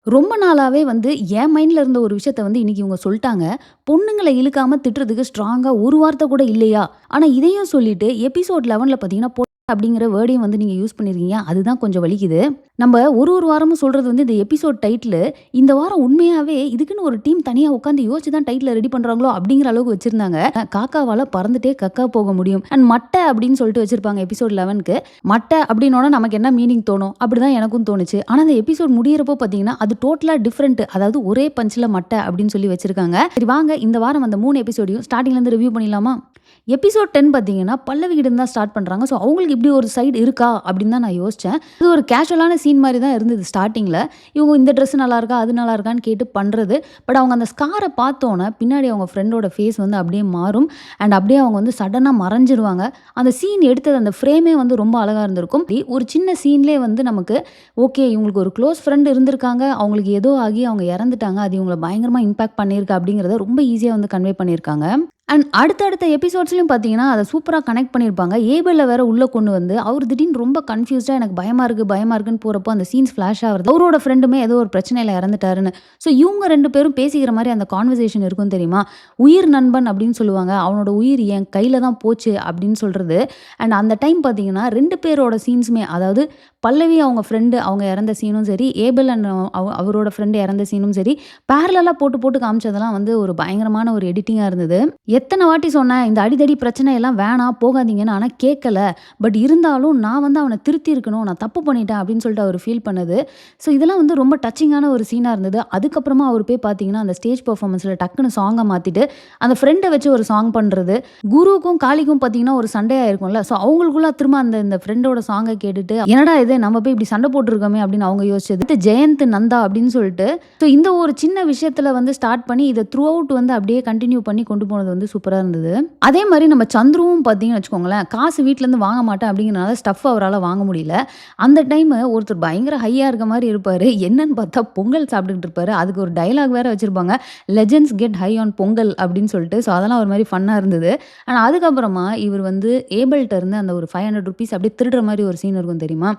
ரொம்ப நாளாவே வந்து என் மைண்ட்ல இருந்த ஒரு விஷயத்த வந்து இன்னைக்கு இவங்க சொல்ட்டாங்க. பொண்ணுங்கள இழுக்காம திட்டுறதுக்கு ஸ்ட்ராங்கா ஒரு வார்த்தை கூட இல்லையா? ஆனா இதையும் சொல்லிட்டு எபிசோட் 11ல பார்த்தீங்கன்னா, அப்படிங்கிற வேர்டையும் வந்து நீங்க யூஸ் பண்ணியிருக்கீங்க. அதுதான் கொஞ்சம் வலிக்குது. நம்ப ஒரு வாரமும் சொல்றது வந்து இந்த எபிசோட் டைட்டிலு, இந்த வாரம் உண்மையாவே இதுக்குன்னு ஒரு டீம் தனியா உட்காந்து யோசிச்சு தான் டைட்டில ரெடி பண்றாங்களோ அப்படிங்கிற அளவுக்கு வச்சிருந்தாங்க. காக்காவால பறந்துட்டே கக்கா போக முடியும். அண்ட் மட்டை அப்படின்னு சொல்லிட்டு வச்சிருப்பாங்க எபிசோட் 11க்கு. மட்டை அப்படின்னோன நமக்கு என்ன மீனிங் தோணும்? அப்படிதான் எனக்கும் தோணுச்சு. ஆனா அந்த எபிசோட் முடியறப்போ பார்த்தீங்கன்னா, அது டோட்டலா டிஃபரண்ட். அதாவது ஒரே பஞ்ச்ல மட்டை அப்படின்னு சொல்லி வச்சிருக்காங்க. சரி வாங்க இந்த வாரம் அந்த 3 எபிசோடையும் ஸ்டார்ட்டிங்ல இருந்து ரிவ்யூ பண்ணிடலாமா? எபிசோட் 10 பார்த்தீங்கன்னா, பல்லவி கிட்ட இருந்து தான் ஸ்டார்ட் பண்றாங்க. ஸோ அவங்களுக்கு இப்படி ஒரு சைடு இருக்கா? அப்படின்னு தான் நான் யோசிச்சேன். இது ஒரு கேஷுவலான சீன் மாரி தான் இருந்தது ஸ்டார்ட்டிங்ல. இவங்க இந்த ட்ரெஸ் நல்லா இருக்கா? அது நல்லா இருக்கான்னு கேட்டு பண்றது. பட் அவங்க அந்த ஸ்கார பார்த்தோன, பின்னாடி அவங்க ஃப்ரெண்டோட ஃபேஸ் வந்து அப்படியே மாறும். அண்ட் அப்படியே அவங்க வந்து சடனா மறைஞ்சிருவாங்க. அந்த சீன் எடுத்தது அந்த ஃப்ரேமே வந்து ரொம்ப அழகா இருந்திருக்கும். ஒரு சின்ன சீன்லயே வந்து நமக்கு ஓகே இவங்களுக்கு ஒரு க்ளோஸ் ஃப்ரெண்ட் இருந்திருக்காங்க. அவங்களுக்கு ஏதோ ஆகி அவங்க இறந்துட்டாங்க. அது இவங்கள பயங்கரமா இம்பாக்ட் பண்ணியிருக்கு அப்படிங்கிறத ரொம்ப ஈஸியா வந்து கன்வே பண்ணியிருக்காங்க. அண்ட் அடுத்தடுத்த எபிசோட்ஸ்லயும் பார்த்தீங்கன்னா, அத சூப்பரா கனெக்ட் பண்ணியிருப்பாங்க. ஏபெல்ல வேற உள்ள கொண்டு வந்து, அவரு திடீர்னு ரொம்ப கன்ஃப்யூஸ்டா எனக்கு பயமா இருக்கு, பயமா இருக்குன்னு போறப்போ, அந்த சீன்ஸ் ஃபிளாஷ் ஆவுறது. அவரோட ஃப்ரெண்டுமே ஏதோ ஒரு பிரச்சனையில இறந்துட்டாருன்னு. ஸோ இவங்க 2 பேரும் பேசிக்கிற மாரி அந்த கான்வர்சேஷன் இருக்கும் தெரியுமா? உயிர் நண்பன் அப்படின்னு சொல்லுவாங்க. அவனோட உயிர் என் கையில தான் போச்சு அப்படின்னு சொல்றது. அண்ட் அந்த டைம் பார்த்தீங்கன்னா, 2 பேரோட சீன்ஸுமே அதாவது பல்லவி அவங்க ஃப்ரெண்டு அவங்க இறந்த சீனும் சரி, ஏபெல் அண்ட் அவரோட ஃப்ரெண்டு இறந்த சீனும் சரி, பேரலலா போட்டு போட்டு காமிச்சதெல்லாம் வந்து ஒரு பயங்கரமான ஒரு எடிட்டிங்கா இருந்தது. எத்தன வாட்டி சொன்னேன், இந்த அடிதடி பிரச்சனை எல்லாம் வேணாம், போகாதீங்கன்னு. ஆனா கேட்கல. பட் இருந்தாலும் நான் வந்து அவன திருத்தியிருக்கணும். நான் தப்பு பண்ணிட்டேன் அப்படின்னு சொல்லிட்டு அவரு ஃபீல் பண்ணது. ஸோ இதெல்லாம் வந்து ரொம்ப டச்சிங்கான ஒரு சீனா இருந்தது. அதுக்கப்புறமா அவரு போய் பார்த்தீங்கன்னா, அந்த ஸ்டேஜ் பெர்ஃபார்மன்ஸ்ல டக்குனு சாங்க மாத்திட்டு, அந்த ஃப்ரெண்ட வச்சு ஒரு சாங் பண்றது. குருவுக்கும், காளிக்கும் பார்த்தீங்கன்னா ஒரு சண்டை ஆயிருக்கும்ல. ஸோ அவங்களுக்குள்ள திரும்ப அந்த இந்த ஃப்ரெண்டோட சாங்க கேட்டுட்டு, என்னடா இது நம்ம போய் இப்படி சண்டை போட்டுருக்கோமே அப்படின்னு அவங்க யோசிச்சது. அடுத்து ஜெயந்த், நந்தா அப்படின்னு சொல்லிட்டு, ஸோ இந்த ஒரு சின்ன விஷயத்துல வந்து ஸ்டார்ட் பண்ணி இத த்ரூ அவுட் வந்து அப்படியே கன்டின்யூ பண்ணி கொண்டு போனது வந்து சூப்பரா இருந்தது. அதே மாரி நம்ம சந்துருவும் பார்த்தீங்கன்னு வச்சுக்கோங்களேன், காசு வீட்லேருந்து வாங்க மாட்டேன் அப்படிங்கிறனால ஸ்டஃப் அவரால வாங்க முடியல. அந்த டைமு ஒருத்தர் பயங்கர ஹையா இருக்க மாரி இருப்பாரு. என்னன்னு பார்த்தா பொங்கல் சாப்பிட்டுக்கிட்டு இருப்பாரு. அதுக்கு ஒரு டயலாக் வேற வச்சிருப்பாங்க. Legends get high on Pongal அப்படின்னு சொல்லிட்டு. ஸோ அதெல்லாம் ஒரு மாரி ஃபன்னா இருந்தது. ஆனா அதுக்கப்புறமா இவர் வந்து ஏபெல்ட்ட இருந்து அந்த ஒரு ₹500 அப்படியே திருடுற மாரி ஒரு சீன் இருக்கும் தெரியுமா?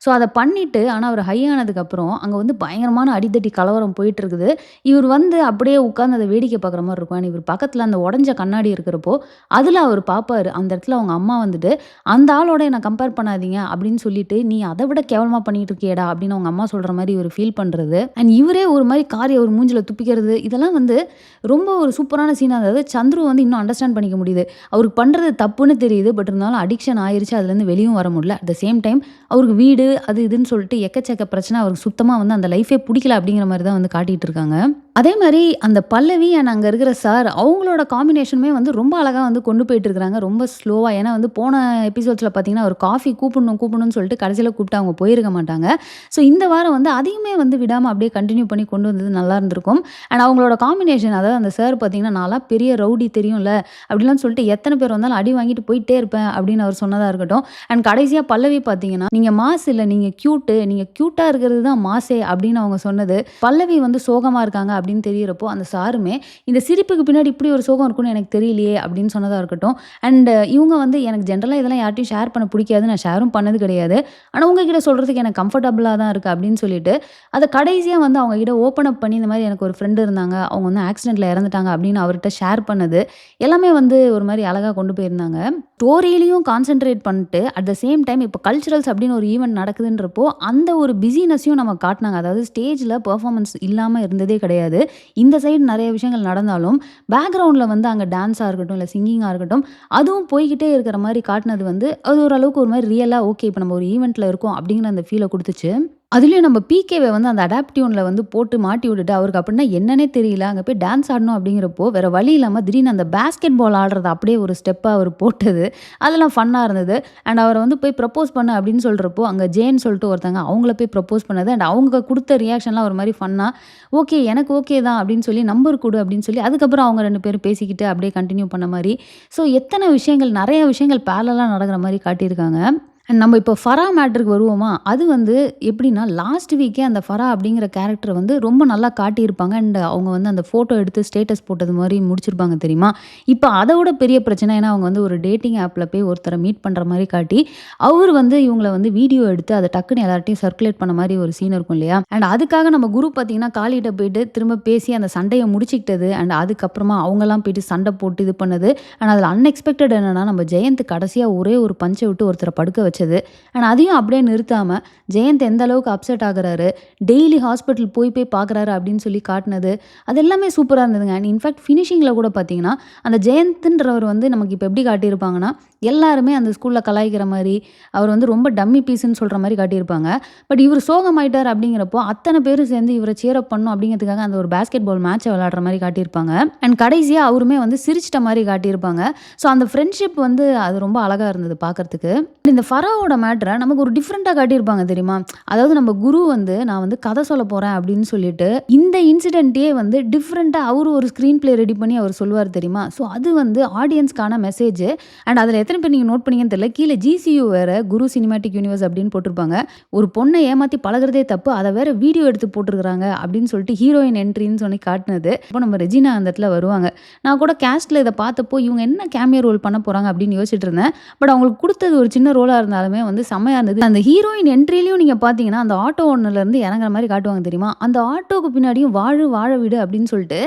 ஸோ அத பண்ணிட்டு, ஆனா அவரு ஹை ஆனதுக்கப்புறம், அங்க வந்து பயங்கரமான அடிதடி கலவரம் போயிட்டுருக்குது. இவர் வந்து அப்படியே உட்கார்ந்து அத வேடிக்கை பார்க்குற மாரி இருக்கும். அண்ட் இவர் பக்கத்துல அந்த உடைஞ்ச கண்ணாடி இருக்கிறப்போ, அதுல அவரு பார்ப்பாரு. அந்த இடத்துல அவங்க அம்மா வந்துட்டு, "அந்த ஆளோட என்ன கம்பேர் பண்ணாதீங்க" அப்படின்னு சொல்லிட்டு, "நீ அத விட கேவலமா பண்ணிட்டு இருக்கியேடா" அப்படின்னு அவங்க அம்மா சொல்ற மாரி இவரு ஃபீல் பண்றது. அண்ட் இவரே ஒரு மாரி காரி அவர் மூஞ்சில துப்பிக்கிறது. இதெல்லாம் வந்து ரொம்ப ஒரு சூப்பரான சீனா இருந்தது. சந்துரு வந்து இன்னும் அண்டர்ஸ்டாண்ட் பண்ணிக்க முடியுது. அவருக்கு பண்றது தப்புன்னு தெரியுது. பட் இருந்தாலும் அடிக்ஷன் ஆயிருச்சு. அதுலேருந்து வெளியும் வர முடியல. அட் த சேம் டைம் அவருக்கு வீடு அது இதுன்னு சொல்லிட்டு எக்கச்சக்க பிரச்சனை. அவருக்கு சுத்தமா வந்து அந்த லைஃபே புடிக்கல அப்படிங்கிற மாரி தான் வந்து காட்டிட்டு இருக்காங்க. அதே மாரி அந்த பல்லவி அண்ட் அங்க இருக்கிற சார் அவங்களோட காம்பினேஷனுமே வந்து ரொம்ப அழகா வந்து கொண்டு போயிட்டு இருக்காங்க. ரொம்ப ஸ்லோவா. ஏன்னா வந்து போன எபிசோட்ஸ்ல பார்த்தீங்கன்னா, ஒரு காஃபி கூப்பிடணும்னு சொல்லிட்டு கடைசியில கூப்பிட்டு அவங்க போயிருக்க மாட்டாங்க. ஸோ இந்த வாரம் வந்து அதையுமே வந்து விடாம அப்படியே கன்டின்யூ பண்ணி கொண்டு வந்தது நல்லா இருந்திருக்கும். அண்ட் அவங்களோட காம்பினேஷன் அதாவது அந்த சார் பார்த்தீங்கன்னா, "நான்லாம் பெரிய ரவுடி தெரியும்ல" அப்படிலாம் சொல்லிட்டு எத்தன பேர் வந்தாலும் அடி வாங்கிட்டு போயிட்டே இருப்பேன் அப்படின்னு அவர் சொன்னதா இருக்கட்டும். அண்ட் கடைசியா பல்லவி பார்த்தீங்கன்னா, "நீங்க மாஸ் இல்ல, நீங்க கியூட்டு. நீங்க கியூட்டா இருக்கிறது தான் மாஸே" அப்படின்னு அவங்க சொன்னது. பல்லவி வந்து சோகமா இருக்காங்க அப்படின்னு தெரியறப்போ, அந்த சாருமே, "இந்த சிரிப்புக்கு பின்னாடி இப்படி ஒரு சோகம் இருக்கும்னு எனக்கு தெரியலையே" அப்படின்னு சொன்னதா இருக்கட்டும். அண்ட் இவங்க வந்து, "எனக்கு ஜென்ரலா இதெல்லாம் யார்ட்டயும் ஷேர் பண்ண புடிக்காது. நான் ஷேரும் பண்ணது கிடையாது. ஆனா உங்ககிட்ட சொல்றதுக்கு எனக்கு கம்ஃபர்டபுளா தான் இருக்கு" அப்படின்னு சொல்லிட்டு, அத கடைசியா வந்து அவங்க கிட்ட ஓப்பன் அப் பண்ணி, இந்த மாரி எனக்கு ஒரு ஃப்ரெண்ட் இருந்தாங்க. அவங்க வந்து ஆக்சிடென்ட்ல இறந்துட்டாங்க அப்படின்னு அவர்ட்ட ஷேர் பண்ணது. எல்லாமே வந்து ஒரு மாரி அழகா கொண்டு போயிருந்தாங்க. ஸ்டோரியிலயும் கான்சன்ட்ரேட் பண்ணிட்டு, அட் த சேம் டைம் இப்ப கல்ச்சுரல்ஸ் அப்படின்னு ஒரு ஈவென்ட் நடக்குதுன்றப்போ, அந்த ஒரு பிஸினஸையும் நமக்கு காட்டுனாங்க. அதாவது ஸ்டேஜ்ல பெர்ஃபார்மன்ஸ் இல்லாம இருந்ததே கிடையாது. இந்த சைடு நெறைய விஷயங்கள் நடந்தாலும், பேக்கிரவுண்ட்ல வந்து அங்க டான்ஸா இருக்கட்டும், இல்ல சிங்கிங்கா இருக்கட்டும், அதுவும் போய்க்கிட்டே இருக்கிற மாரி காட்டுனது வந்து, அது ஓரளவுக்கு ஒரு மாரி ரியலா ஓகே. இப்ப நம்ம ஒரு ஈவென்ட்ல இருக்கோம் அப்படிங்கிற அந்த ஃபீல குடுத்துச்சு. அதுலயும் நம்ம பிகேவ வந்து அந்த அடாப்ட் டியூன்ல வந்து போட்டு மாட்டி விட்டுட்டு, அவருக்கு அப்படின்னா என்னன்னே தெரியல. அங்க போய் டான்ஸ் ஆடணும் அப்படிங்கிறப்போ, வேற வழி இல்லாம திடீர்னு அந்த பாஸ்கெட் பால் ஆடுறத அப்படியே ஒரு ஸ்டெப்பா அவரு போட்டது, அதெல்லாம் ஃபன்னா இருந்தது. அண்ட் அவர வந்து போய் ப்ரப்போஸ் பண்ணு அப்படின்னு சொல்றப்போ, அங்க ஜேன்னு சொல்லிட்டு ஒருத்தங்க அவங்கள போய் ப்ரப்போஸ் பண்ணது. அண்ட் அவங்க குடுத்த ரியாக்ஷன்லாம் ஒரு மாரி ஃபன்னா, "ஓகே எனக்கு ஓகே தான்" அப்படின்னு சொல்லி, "நம்பர் குடு" அப்படின்னு சொல்லி, அதுக்கப்புறம் அவங்க 2 பேரும் பேசிக்கிட்டு அப்படியே கன்டின்யூ பண்ண மாரி. ஸோ எத்தன விஷயங்கள், நெறைய விஷயங்கள் பேரலலா நடக்கிற மாரி காட்டியிருக்காங்க. அண்ட் நம்ம இப்போ ஃபரா மேட்டருக்கு வருவோமா? அது வந்து எப்படின்னா, லாஸ்ட் வீக்கே அந்த ஃபரா அப்படிங்கிற கேரக்டர வந்து ரொம்ப நல்லா காட்டியிருப்பாங்க. அண்ட் அவங்க வந்து அந்த ஃபோட்டோ எடுத்து ஸ்டேட்டஸ் போட்டது மாரி முடிச்சிருப்பாங்க தெரியுமா? இப்ப அத விட பெரிய பிரச்சனை. ஏன்னா, அவங்க வந்து ஒரு டேட்டிங் ஆப்ல போய் ஒருத்தர மீட் பண்ற மாரி காட்டி, அவரு வந்து இவங்கள வந்து வீடியோ எடுத்து அத டக்குன்னு எல்லார்ட்டயும் சர்க்குலேட் பண்ண மாரி ஒரு சீன் இருக்கும் இல்லையா? அண்ட் அதுக்காக நம்ம குரு பார்த்தீங்கன்னா, காளிட்ட போயிட்டு திரும்ப பேசி அந்த சண்டைய முடிச்சுக்கிட்டது. அண்ட் அதுக்கப்புறமா அவங்கலாம் போயிட்டு சண்ட போட்டு இது பண்ணது. அண்ட் அதில அன்எக்ஸ்பெக்டட் என்னன்னா, நம்ம ஜெயந்த் கடைசியா ஒரே ஒரு பஞ்ச விட்டு ஒருத்தர படுக்க வச்சது. அண்ட் அதையும் அப்படியே நிறுத்தாம, ஜெயந்த் எந்த அளவுக்கு அப்செட் ஆகுறாரு, டெய்லி ஹாஸ்பிட்டல் போய் போய் பார்க்குறாரு அப்படின்னு சொல்லி காட்டுனது, அது எல்லாமே சூப்பரா இருந்ததுங்க. அண்ட் இன்ஃபேக்ட் ஃபினிஷிங்கில கூட பார்த்தீங்கன்னா, அந்த ஜெயந்த்ன்றவர் வந்து நமக்கு இப்ப எப்படி காட்டியிருப்பாங்கன்னா, எல்லாருமே அந்த ஸ்கூல்ல கலாய்க்கிற மாரி, அவர் வந்து ரொம்ப டம்மி பீஸ்ன்னு சொல்ற மாரி காட்டியிருப்பாங்க. பட் இவரு சோகமாயிட்டார் அப்படிங்கிறப்போ, அத்தன பேரும் சேர்ந்து இவர சியர் அப் பண்ணணும் அப்படிங்கிறதுக்காக அந்த ஒரு பாஸ்கெட் பால் மேட்ச விளையாடுற மாரி காட்டியிருப்பாங்க. அண்ட் கடைசியா அவருமே வந்து சிரிச்சிட்ட மாரி காட்டியிருப்பாங்க. ஸோ அந்த ஃப்ரெண்ட்ஷிப் வந்து அது ரொம்ப அழகா இருந்தது பார்க்கறதுக்கு. இந்த ஃபராவோட மேட்டர நமக்கு ஒரு டிஃப்ரெண்ட்டா காட்டியிருப்பாங்க தெரியுமா? அதாவது நம்ம குரு வந்து நான் வந்து கதை சொல்லப் போறேன் அப்படின்னு சொல்லிட்டு, இந்த இன்சிடென்ட்டயே வந்து டிஃப்ரெண்ட்டா அவரு ஒரு ஸ்க்ரீன் ப்ளே ரெடி பண்ணி அவர் சொல்லுவாரு தெரியுமா? ஸோ அது வந்து ஆடியன்ஸ்க்கான மெசேஜ். அண்ட் அதில எத்தன பேர் நீங்க நோட் பண்ணீங்கன்னு தெரியல. கீழ GCU வேற குரு சினிமேட்டிக் யூனிவர்ஸ் அப்படின்னு போட்டிருப்பாங்க. ஒரு பொண்ண ஏமாத்தி பழகுறதே தப்பு. அத வேற வீடியோ எடுத்து போட்டுருக்காங்க அப்படின்னு சொல்லிட்டு ஹீரோயின் என்ட்ரின்னு சொல்லி காட்டுனது. அப்போ நம்ம ரெஜினா அந்த இடத்துல வருவாங்க. நான் கூட கேஸ்ட்ல இத பார்த்தப்போ இவங்க என்ன கேமியோ ரோல் பண்ண போறாங்க அப்படின்னு யோசிச்சுட்டு இருந்தேன். பட் அவங்களுக்கு குடுத்தது ஒரு சின்ன ரோலா இருந்தாலுமே வந்து செம்மையா இருந்தது. அந்த ஹீரோயின் என்ட்ரிலயும் நீங்க பார்த்தீங்கன்னா, அந்த ஆட்டோ ஓனர்லேருந்து இறங்குற மாரி காட்டுவாங்க தெரியுமா? அந்த ஆட்டோக்கு பின்னாடியும் வாழு வாழ விடு அப்படின்னு சொல்லிட்டு,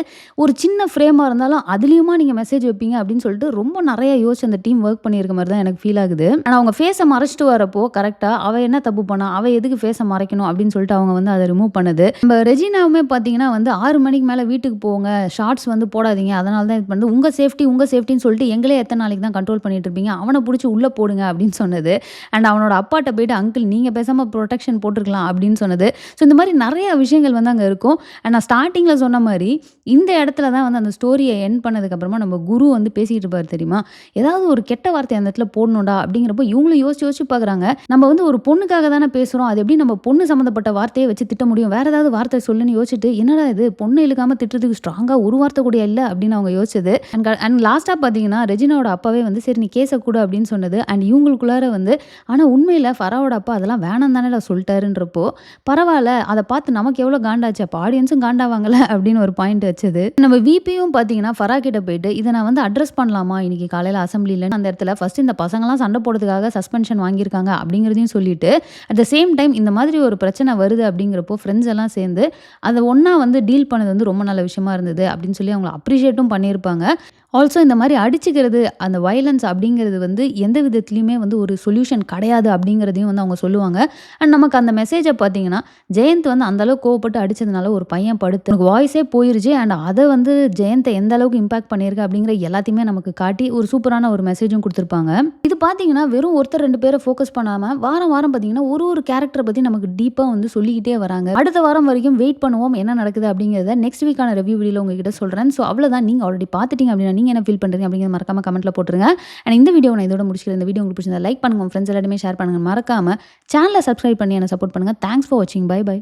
ஒரு சின்ன ஃப்ரேமா இருந்தாலும் அதிலயுமா நீங்க மெசேஜ் வைப்பீங்க அப்படின்னு சொல்லிட்டு ரொம்ப நெறைய யோசிச்சு அந்த டீம் ஒர்க் பண்ணியிருக்க மாரி தான் எனக்கு ஃபீல் ஆகுது. ஆனா அவங்க ஃபேஸ மறைச்சிட்டு வரப்போ கரெக்ட்டா அவ என்ன தப்பு பண்ணா? அவ எதுக்கு ஃபேஸ மறைக்கணும் அப்படின்னு சொல்லிட்டு அவங்க வந்து அத ரிமூவ் பண்ணது. நம்ம ரெஜினாவுமே பார்த்தீங்கன்னா வந்து 6 மணிக்கு மேல வீட்டுக்கு போங்க. ஷார்ட்ஸ் வந்து போடாதீங்க. அதனால தான் இது பண்ணுது. உங்க சேஃப்டின்னு சொல்லிட்டு எங்களே எத்தன நாளைக்கு தான் கண்ட்ரோல் பண்ணிட்டு இருப்பீங்க? அவன புடிச்சு உள்ள போடுங்க அப்படின்னு சொன்னது. அண்ட் அவனோட அப்பாட்ட போயிட்டு அங்கிள் நீங்க பேசாம புரொடெக்ஷன் போட்டுருக்கலாம் அப்படின்னு சொன்னது. ஸோ இந்த மாரி நெறைய விஷயங்கள் வந்து அங்க இருக்கும். அண்ட் நான் ஸ்டார்ட்டிங்ல சொன்ன மாரி, இந்த இடத்துல தான் வந்து அந்த ஸ்டோரிய எண்ட் பண்ணதுக்கு அப்புறமா நம்ம குரு வந்து பேசிட்டு இருப்பாரு தெரியுமா? ஏதாவது ஒரு கெட்ட வார்த்தை அந்த இடத்துல போடணும்டா அப்படிங்கிறப்போ இவங்களும் யோசிச்சு யோசிச்சு பார்க்குறாங்க. நம்ம வந்து ஒரு பொண்ணுக்காக தானே பேசுறோம். அது எப்படி நம்ம பொண்ணு சம்மந்தப்பட்ட வார்த்தைய வச்சு திட்ட முடியும்? வேற ஏதாவது வார்த்தை சொல்லுன்னு யோசிச்சுட்டு, என்னடா இது பொண்ண இழுக்காம திட்டுறதுக்கு ஸ்ட்ராங்கா ஒரு வார்த்தை கூட இல்ல அப்படின்னு அவங்க யோசிச்சது. அண்ட் லாஸ்ட்டா பார்த்தீங்கன்னா, ரெஜினாவோட அப்பாவே வந்து சரி நீ கேஸ குடு அப்படின்னு சொன்னது. அண்ட் இவங்களுக்குள்ளார வந்து ஆனா உண்மையில ஃபராவோட அப்பா அதெல்லாம் வேணாம் தானேடா சொல்ட்டாருன்றப்போ, பரவால்ல அத பார்த்து நமக்கு எவ்வளோ காண்டாச்சு. அப்ப ஆடியன்ஸும் காண்டாவாங்கல்ல அப்படின்னு ஒரு பாயிண்ட் வச்சது. நம்ம விபியும் பார்த்தீங்கன்னா, ஃபரா கிட்ட போயிட்டு இத நான் வந்து அட்ரஸ் பண்ணலாமா இன்னைக்கு காலையில அசெம்பிளில அந்த இடத்துல ஃபர்ஸ்ட் இந்த பசங்கலாம் சண்டை போடுறதுக்காக சஸ்பென்ஷன் வாங்கியிருக்காங்க அப்படிங்கிறதையும் சொல்லிட்டு, அட் த சேம் டைம் இந்த மாதிரி ஒரு பிரச்சனை வருது அப்படிங்கிறப்போ ஃப்ரெண்ட்ஸ் எல்லாம் சேர்ந்து அத ஒண்ணா வந்து டீல் பண்ணது வந்து ரொம்ப நல்ல விஷயமா இருந்தது அப்படின்னு சொல்லி அவங்கள அப்ரிஷியேட்டும் பண்ணியிருப்பாங்க. ஆல்சோ இந்த மாரி அடிச்சுக்கிறது, அந்த வயலன்ஸ் அப்படிங்கிறது வந்து எந்த விதத்திலயுமே வந்து ஒரு சொல்யூஷன் கிடையாது அப்படிங்கிறதையும் வந்து அவங்க சொல்லுவாங்க. அண்ட் நமக்கு அந்த மெசேஜ பார்த்தீங்கன்னா, ஜெயந்த் வந்து அந்த அளவுக்கு கோவப்பட்டு அடிச்சதுனால ஒரு பையன் படுத்து எனக்கு வாய்ஸே போயிருச்சு. அண்ட் அத வந்து ஜெயந்த எந்த அளவுக்கு இம்பாக்ட் பண்ணியிருக்கு அப்படிங்கிற எல்லாத்தையுமே நமக்கு காட்டி ஒரு சூப்பரான ஒரு மெசேஜும் குடுத்துருப்பாங்க. இது பார்த்தீங்கன்னா, வெறும் ஒருத்தர் 2 பேர ஃபோக்கஸ் பண்ணாம வாரம் வாரம் பார்த்தீங்கன்னா, ஒரு கேரக்டர பத்தி நமக்கு டீப்பா வந்து சொல்லிக்கிட்டே வராங்க. அடுத்த வாரம் வரைக்கும் வெயிட் பண்ணுவோம். என்ன நடக்குது அப்படிங்கிறத நெக்ஸ்ட் வீக்கான ரிவ்யூ வீடியோல உங்ககிட்ட சொல்றேன். ஸோ அவ்வளோதான். நீங்க ஆல்ரெடி பார்த்துட்டீங்க அப்படின்னா நீங்க என்ன ஃபீல் பண்றீங்க அப்படிங்கிறத மறக்காம கமெண்ட்ல போட்டுருங்க. அண்ட் இந்த வீடியோ நான் இதோட முடிச்சுக்கிறேன். இந்த வீடியோ உங்களுக்கு பிடிச்சிருந்தா லைக் பண்ணுங்க. உங்க ஃப்ரெண்ட்ஸ் எல்லாருமே ஷேர் பண்ணுங்க. மறக்காம சேனலை சப்ஸ்கிரைப் பண்ணி என்ன சப்போர்ட் பண்ணுங்க. தேங்க்ஸ் ஃபார் வாட்சிங். Bye by.